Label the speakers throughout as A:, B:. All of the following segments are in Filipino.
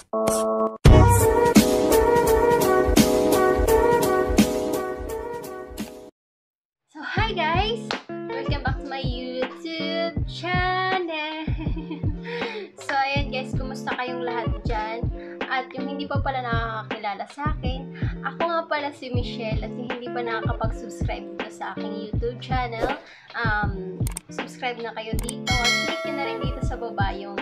A: So hi guys! Welcome back to my YouTube channel! So ayan guys, kumusta kayong lahat dyan? At yung hindi pa pala nakakakilala sa akin, ako nga pala si Michelle at yung hindi pa nakakapag-subscribe dito sa aking YouTube channel, subscribe na kayo dito at click nyo na rin dito sa baba yung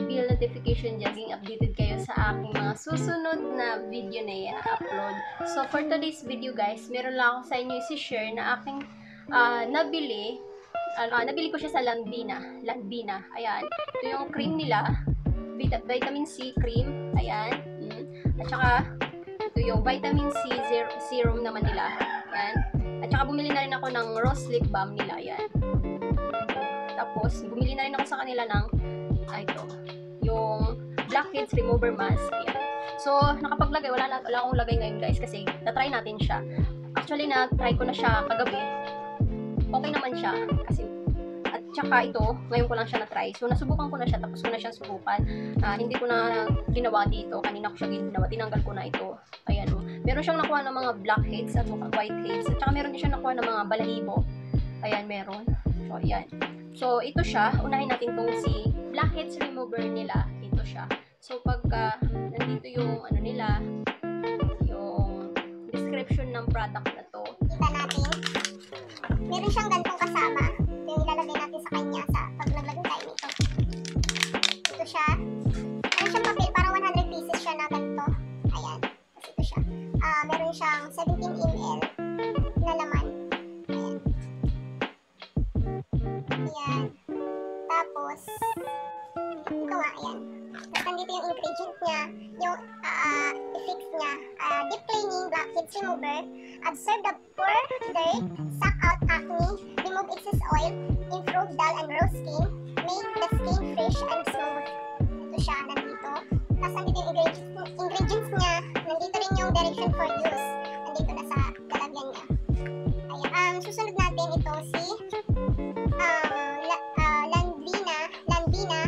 A: bell notification dyan, maging updated kayo sa aking mga susunod na video na i-upload. So for today's video guys, meron lang ako sa inyo isi-share na aking nabili. Nabili ko siya sa Lanvina. Ayan. Ito yung cream nila. Vitamin C cream. Ayan. At saka, ito yung vitamin C serum naman nila. Ayan. At saka, bumili na rin ako ng rose lip balm nila. Ayan. Tapos, bumili na rin ako sa kanila ng, ito, yung blackheads remover mask. Ayan. So, nakapaglagay. Wala akong lagay ngayon guys kasi na-try natin siya. Actually, na-try ko na siya kagabi. Okay naman siya kasi at saka ito, ngayon ko lang siya na-try. So, nasubukan ko na siya, tapos ko na siyang subukan. Hindi ko na ginawa dito. Kanina ko siya ginawa. Tinanggal ko na ito. Ayan o. Meron siyang nakuha ng mga blackheads at whiteheads. At saka meron din siyang nakuha ng mga balahibo. Ayan, meron. So, ayan. So, ito siya. Unahin natin itong si blackheads remover nila. Ito siya. So, pagka nandito yung ano nila, yung description ng product na to.
B: Kita natin. Meron siyang gantong kasama. Ito yung ilalagay natin sa kanya sa pag naglagay tayo nito. Ito siya. Meron siyang papel. Parang 100 pieces siya na ganito. Ayan. Tapos ito siya. Meron siyang 17 ml na laman. Ayan. Ayan. Tapos, ito nga, ayan. Tapos nandito yung ingredient niya, yung effects niya. Deep cleaning, blackheads remover, absorb the pore dirt, suck out acne, remove excess oil, improve dull and raw skin, make the skin fresh and smooth. Ito siya, nandito. Tapos nandito yung ingredients niya. Nandito rin yung direction for use. Nandito na sa lalagyan niya. Ayan. Susunod natin ito si Lanvina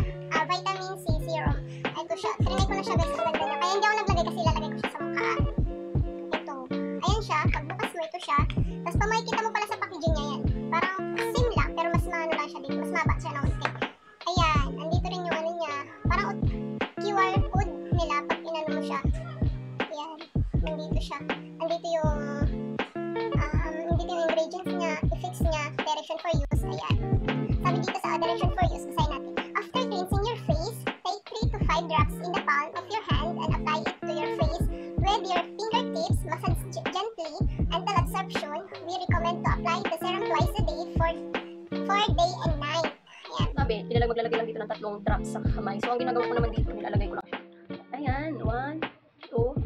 B: vitamin C serum. Ito siya. Trinay ko na siya guys. Ang ganda niya. Kaya hindi ako naglagay kasi lalagay ko siya sa mukha. Ito. Ayan siya. Pagbukas mo ito siya. Tapos pa makikita mo pala sa packaging niya yan. Parang same lang. Pero mas maano lang siya dito. Mas maba siya ng unti. Ayan. Nandito rin yung ano niya. Parang QR code nila pag inano mo siya. Ayan. Nandito siya. Nandito yung ingredients niya, effects niya, direction for use. Ayan. Sabi dito sa direction for use, basahin natin. After cleansing your face, take 3 to 5 drops in the palm of your hand and apply it to your face with your fingertips. Massage gently until absorption. We recommend to apply the serum twice a day for day and night. Ayan.
A: Sabi, maglalagay lang dito ng 3 drops sa kamay. So, ang ginagawa ko naman dito, nilalagay ko lang siya. Ayan, 1, 2.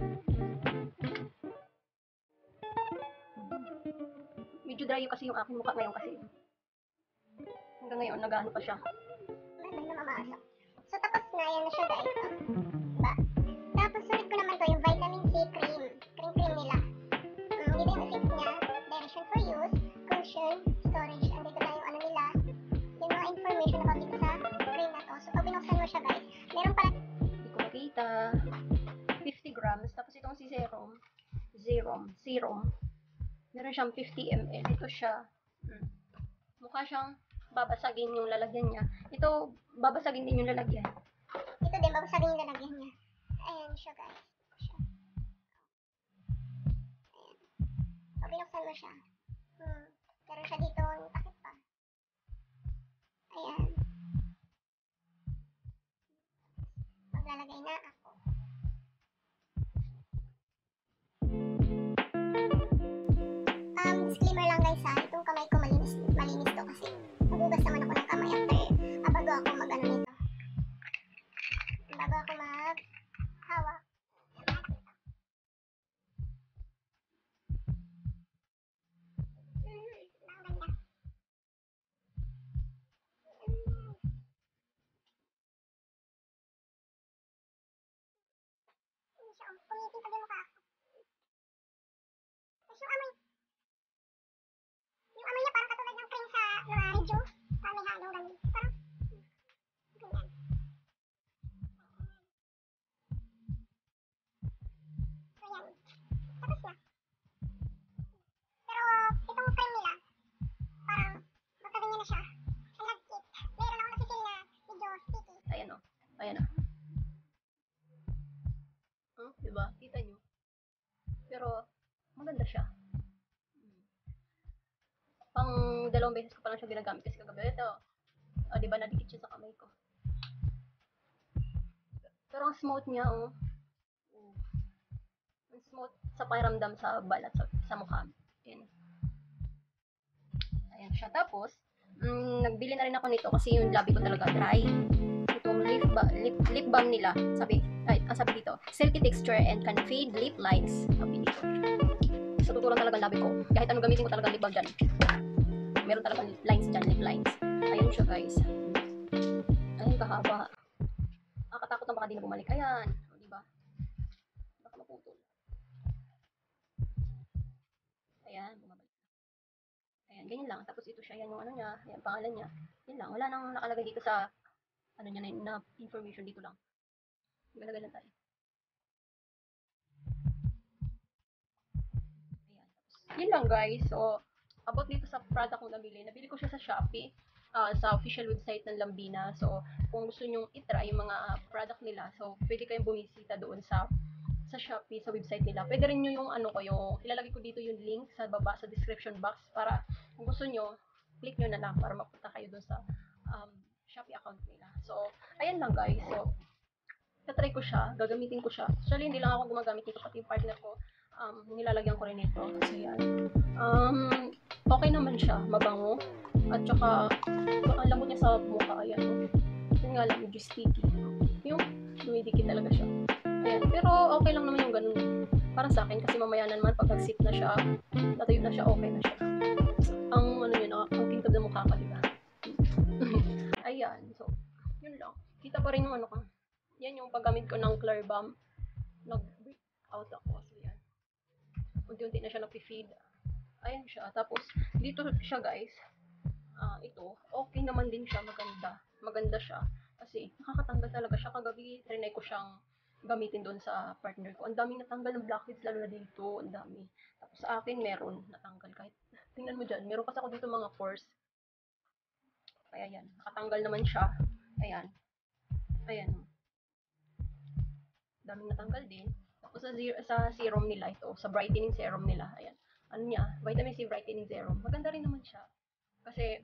A: Medyo dry kasi yung aking mukha ngayon kasi. Hanggang ngayon, nag-ano pa siya.
B: May namamasa. So, tapos na. Yan na siya guys. Diba? Tapos, sunod ko naman to yung vitamin C cream. Cream nila. Dito yung effect niya. Direction for use. Cushion. Storage. Andito na yung ano nila. Yung mga information about dito sa cream na to. So, pag binuksan mo siya guys, meron pala.
A: Hindi ko nakita. 50 grams. Tapos itong si serum. Meron siyang 50 ml. Ito siya. Mukha siyang babasagin yung lalagyan niya. Ito, babasagin din yung lalagyan.
B: Ito din, babasagin yung lalagyan niya. Ayan siya guys. Ayan. So, binuksan mo siya. Meron siya dito yung takip pa. Ayan. Maglalagay na ako. Disclaimer lang guys ha, itong kamay ko malinis to kasi magugas naman ako ng kamay after bago ako mag-ano nito. Bago ako mag-hawak. Kumitin pag yung mukha ako. Tapos yung amoy niya parang katulad ng cream sa mga review. Parang may halong ganun. Parang ganyan.
A: maganda siya. Pang 2 beses ko pa lang siya ginagamit kasi kagabi. Ito, di ba nadikit siya sa kamay ko. Pero ang smooth niya, oh. Ang smooth sa pakiramdam sa balat, sa mukha. Ayan. Ayan siya. Tapos, nagbili na rin ako nito kasi yung labi ko talaga dry. Itong lip balm nila. Sabi dito, silky texture and can fade lip lines. Sabi dito. Sa totoo lang talaga labi ko. Kahit anong gamitin ko talaga lip balm dyan. Meron talaga lines dyan, lip lines. Ayun siya guys. Ayun kahaba. Nakakatakot na baka di na bumalik. Ayan. O, diba? Baka maputol. Ayan, bumabalik. Ayan, ganyan lang. Tapos ito siya, yan yung ano niya, yan pangalan niya. Yan lang, wala nang nakalagay dito sa ano niya na information dito lang. Galagay lang tayo. Ayan. Tapos, yun lang guys. So, about dito sa product kong nabili ko siya sa Shopee. Sa official website ng Lambina. So, kung gusto nyo itry yung mga product nila, so, pwede kayong bumisita doon sa Shopee, sa website nila. Pwede rin nyo yung ano ko, yung ilalagay ko dito yung link sa baba, sa description box, para kung gusto nyo, click nyo na lang para mapunta kayo doon sa Shopee account nila. So, ayan lang guys. So, tatry ko siya, gagamitin ko siya. Actually, hindi lang ako gumagamit nito, pati yung partner ko, nilalagyan ko rin ito. So, yan. Okay naman siya, mabango. At saka, ang lambot niya sa mukha, ayan. Yun nga lang, medyo sticky. Yung dumidikit talaga siya. Ayan. Pero, okay lang naman yung ganun. Para sa akin, kasi mamaya na naman, pag nag-sit na siya, natuyo na siya, okay na siya. Ang, ano yun, ang kintab ng mukha ka, diba? Ayan. So, yun lang. Kita pa rin yung ano ko. Yan yung paggamit ko ng Clear Balm. Nag-break out ako. So, yan. Unti-unti na siya nag-feed. Ayan siya. Tapos, dito siya guys. Ito, okay naman din siya. Maganda siya. Kasi, nakakatanggal talaga siya. Kagabi, trinay ko siyang gamitin doon sa partner ko. Ang daming natanggal ng blackheads, lalo na dito. Ang dami. Tapos, sa akin, meron natanggal. Kahit, tingnan mo dyan. Meron kasi ako dito mga pores. Kaya yan. Nakatanggal naman siya. Ayan. Ayan. Daming natanggal din. Tapos sa serum nila ito, sa brightening serum nila, ayan. Ano niya, vitamin C brightening serum. Maganda rin naman siya. Kasi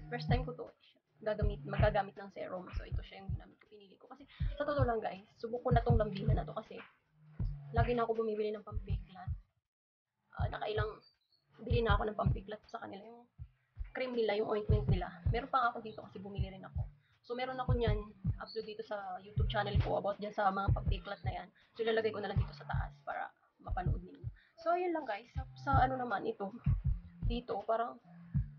A: first time ko to magagamit ng serum. So ito siya yung ginamit ko, pinili ko. Kasi sa totoo lang guys, subok ko na tong Lambina na to kasi lagi na ako bumibili ng pampiklat. Bili na ako ng pampiklat sa kanila. Yung cream nila, yung ointment nila. Meron pa ako dito kasi bumili rin ako. So, meron ako niyan, upload dito sa YouTube channel ko about dyan sa mga pagtiklat na yan. So, ilalagay ko na lang dito sa taas para mapanood ninyo. So, ayun lang guys. Sa ano naman ito, dito, parang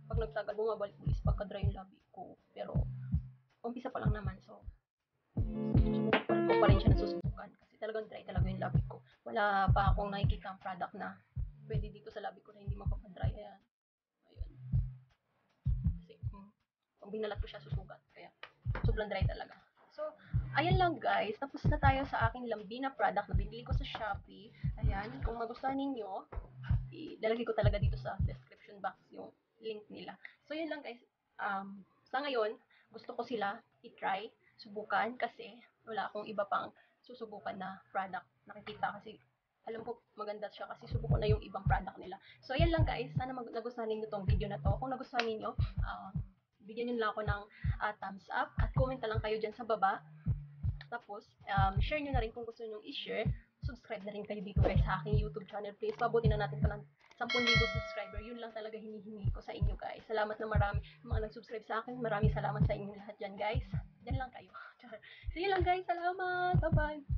A: pag nagtagal, bumabalik ulit pagka-dry yung labi ko. Pero, umpisa pa lang naman. So, susubukan ko pa rin siya na susubukan. Kasi talagang dry talaga yung labi ko. Wala pa akong nakikita ang product na pwede dito sa labi ko na hindi mapapadry. Ayan. Ayun. Kasi, pag binalat ko siya, susugat. Kaya, sobrang dry talaga. So, ayan lang guys. Tapos na tayo sa aking Lambina product na binili ko sa Shopee. Ayan. Kung magustuhan ninyo, ilalagay ko talaga dito sa description box yung link nila. So, yun lang guys. Sa ngayon, gusto ko sila i-try, subukan kasi wala akong iba pang susubukan na product. Nakikita kasi alam ko maganda siya kasi subukan na yung ibang product nila. So, ayan lang guys. Sana nagustuhan ninyo tong video na to. Kung nagustuhan ninyo, bigyan nyo lang ako ng thumbs up at comment na lang kayo dyan sa baba. Tapos, share nyo na rin kung gusto nyo i-share. Subscribe na rin kayo dito guys sa aking YouTube channel. Please, pabuti na natin ito ng 10,000 subscriber. Yun lang talaga hinihingi ko sa inyo guys. Salamat na marami mga nag-subscribe sa akin. Maraming salamat sa inyo lahat dyan guys. Yan lang kayo. So, yun lang guys. Salamat. Bye-bye.